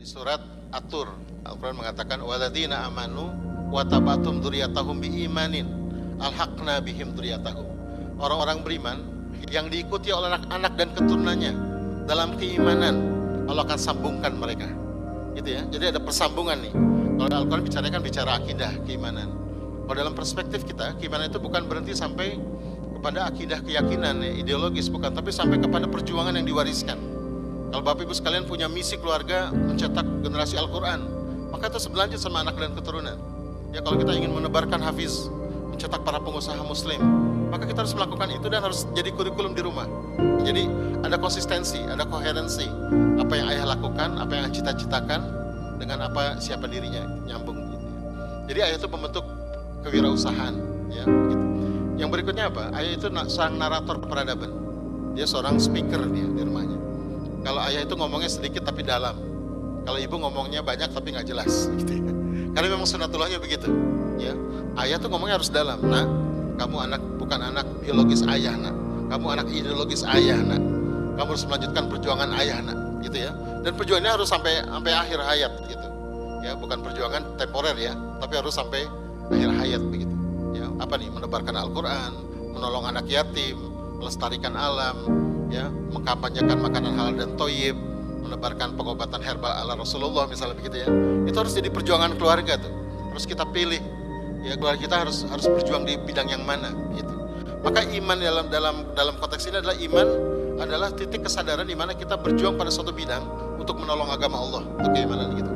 Di surat At-Tur, Al-Quran mengatakan waladzina amanu wa tabatum dzurriyyatahum biimanin alhaqna bihim dzurriyyatahum. Orang-orang beriman yang diikuti oleh anak-anak dan keturunannya dalam keimanan, Allah akan sambungkan mereka. Gitu ya. Jadi ada persambungan nih. Kalau Al-Quran bicara akidah, keimanan. Kalau dalam perspektif kita, keimanan itu bukan berhenti sampai kepada akidah keyakinan, ideologis, bukan, tapi sampai kepada perjuangan yang diwariskan. Kalau Bapak Ibu sekalian punya misi keluarga mencetak generasi Al-Quran, maka itu sebelanjut sama anak dan keturunan. Ya, kalau kita ingin menebarkan hafiz, mencetak para pengusaha muslim, maka kita harus melakukan itu dan harus jadi kurikulum di rumah. Jadi ada konsistensi, ada koherensi. Apa yang ayah lakukan, apa yang cita-citakan dengan apa siapa dirinya, nyambung gitu ya. Jadi ayah itu membentuk kewirausahaan, ya gitu. Yang berikutnya apa? Ayah itu seorang narator peradaban. Dia seorang speaker dia di rumahnya. Kalau ayah itu ngomongnya sedikit tapi dalam. Kalau ibu ngomongnya banyak tapi nggak jelas gitu ya. Karena memang sunatullahnya begitu, ya. Ayah tuh ngomongnya harus dalam. Nak, kamu bukan anak biologis ayah, nak. Kamu anak ideologis ayah, nak. Kamu harus melanjutkan perjuangan ayah, nak, gitu ya. Dan perjuangannya harus sampai akhir hayat gitu. Ya, bukan perjuangan temporer ya, tapi harus sampai akhir hayat begitu. Ya, apa nih? Menebarkan Al-Quran, menolong anak yatim, melestarikan alam, ya, mengkampanyekan makanan halal dan thayyib, menebarkan pengobatan herbal ala Rasulullah misalnya begitu ya. Itu harus jadi perjuangan keluarga tuh. Harus kita pilih. Ya, keluarga kita harus berjuang di bidang yang mana gitu. Maka iman dalam konteks ini adalah iman adalah titik kesadaran di mana kita berjuang pada suatu bidang untuk menolong agama Allah, untuk keimanan gitu.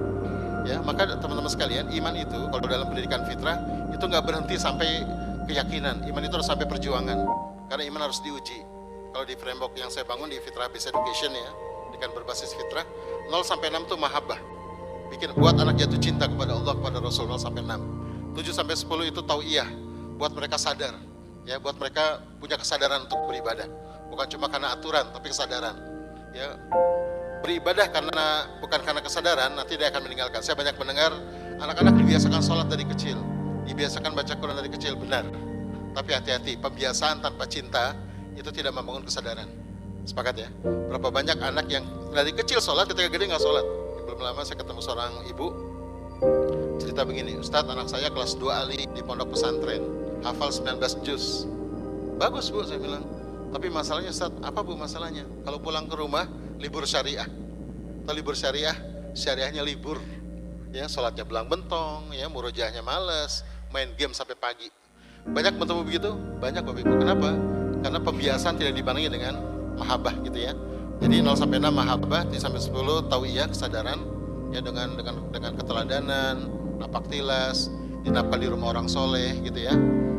Ya, maka teman-teman sekalian, iman itu kalau dalam pendidikan fitrah itu nggak berhenti sampai keyakinan. Iman itu harus sampai perjuangan. Karena iman harus diuji. Kalau di framework yang saya bangun di Fitrah Based Education ya, pendidikan berbasis fitrah, 0 sampai 6 itu mahabbah. Buat anak jatuh cinta kepada Allah, kepada Rasul, 0 sampai 6. 7 sampai 10 itu tau'iyah, buat mereka sadar. Ya, buat mereka punya kesadaran untuk beribadah. Bukan cuma karena aturan, tapi kesadaran. Ya, beribadah bukan karena kesadaran, nanti dia akan meninggalkan. Saya banyak mendengar anak-anak dibiasakan sholat dari kecil, dibiasakan baca Quran dari kecil, benar. Tapi hati-hati, pembiasaan tanpa cinta itu tidak membangun kesadaran. Sepakat ya? Berapa banyak anak yang dari kecil sholat, ketika gede nggak sholat. Belum lama saya ketemu seorang ibu, cerita begini, Ustadz, anak saya kelas 2 Ali di pondok pesantren, hafal 19 juz. Bagus bu, saya bilang. Tapi masalahnya Ustadz, apa bu masalahnya? Kalau pulang ke rumah, libur syariah. Atau libur syariah, syariahnya libur. Ya, sholatnya belang bentong, ya, murojaahnya males, main game sampai pagi. Banyak bertemu begitu? Banyak Bapak Ibu. Kenapa? Karena pembiasaan tidak dibarengi dengan mahabbah gitu ya. Jadi 0 sampai 6 mahabbah, 7 sampai 10 tau'iyah, kesadaran ya, dengan keteladanan, napak tilas, dinapkan di rumah orang soleh gitu ya.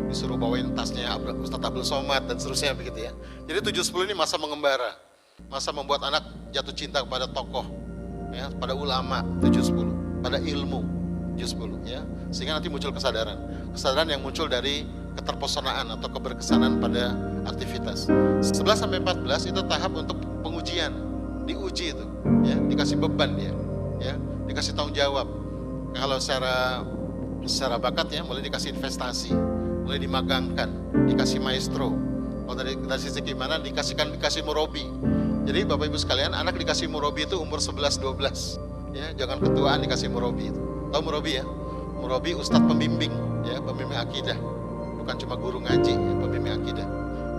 Disuruh bawain tasnya Ustadz Abdul Somad dan seterusnya begitu ya. Jadi 7-10 ini masa mengembara. Masa membuat anak jatuh cinta kepada tokoh ya, pada ulama 7-10, pada ilmu 7-10 ya. Sehingga nanti muncul kesadaran yang muncul dari keterpesonaan atau keberkesanan pada aktivitas. 11 sampai 14 itu tahap untuk pengujian, diuji itu, ya, dikasih beban dia, ya, dikasih tanggung jawab. Kalau secara bakat ya, mulai dikasih investasi, mulai dimagangkan, dikasih maestro. Kalau dari sisi keimanan dikasih murabi. Jadi Bapak Ibu sekalian, anak dikasih murabi itu umur 11-12, ya, jangan ketuaan dikasih murabi itu. Tahu murabi ya? Murabi ustadz pembimbing, ya, pembimbing akidah. Bukan cuma guru ngaji, ya, pembimbing akidah.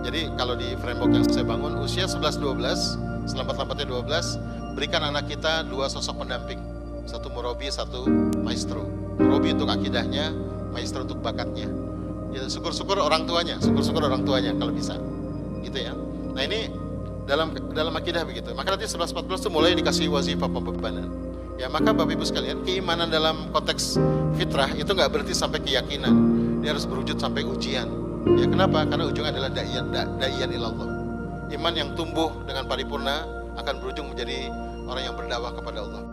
Jadi kalau di framework yang saya bangun, usia 11-12, selambat-lambatnya 12, berikan anak kita 2 sosok pendamping. Satu murabi, satu maestro. Murabi untuk akidahnya, maestro untuk bakatnya. Ya, syukur-syukur orang tuanya kalau bisa. Gitu ya. Nah ini dalam akidah begitu. Maka nanti 11-14 itu mulai dikasih wazifah pembebanan. Ya, maka Bapak Ibu sekalian, keimanan dalam konteks fitrah itu nggak berhenti sampai keyakinan. Dia harus berwujud sampai ujian. Ya, kenapa? Karena ujungnya adalah da'iyan ilallah. Iman yang tumbuh dengan paripurna akan berujung menjadi orang yang berdakwah kepada Allah.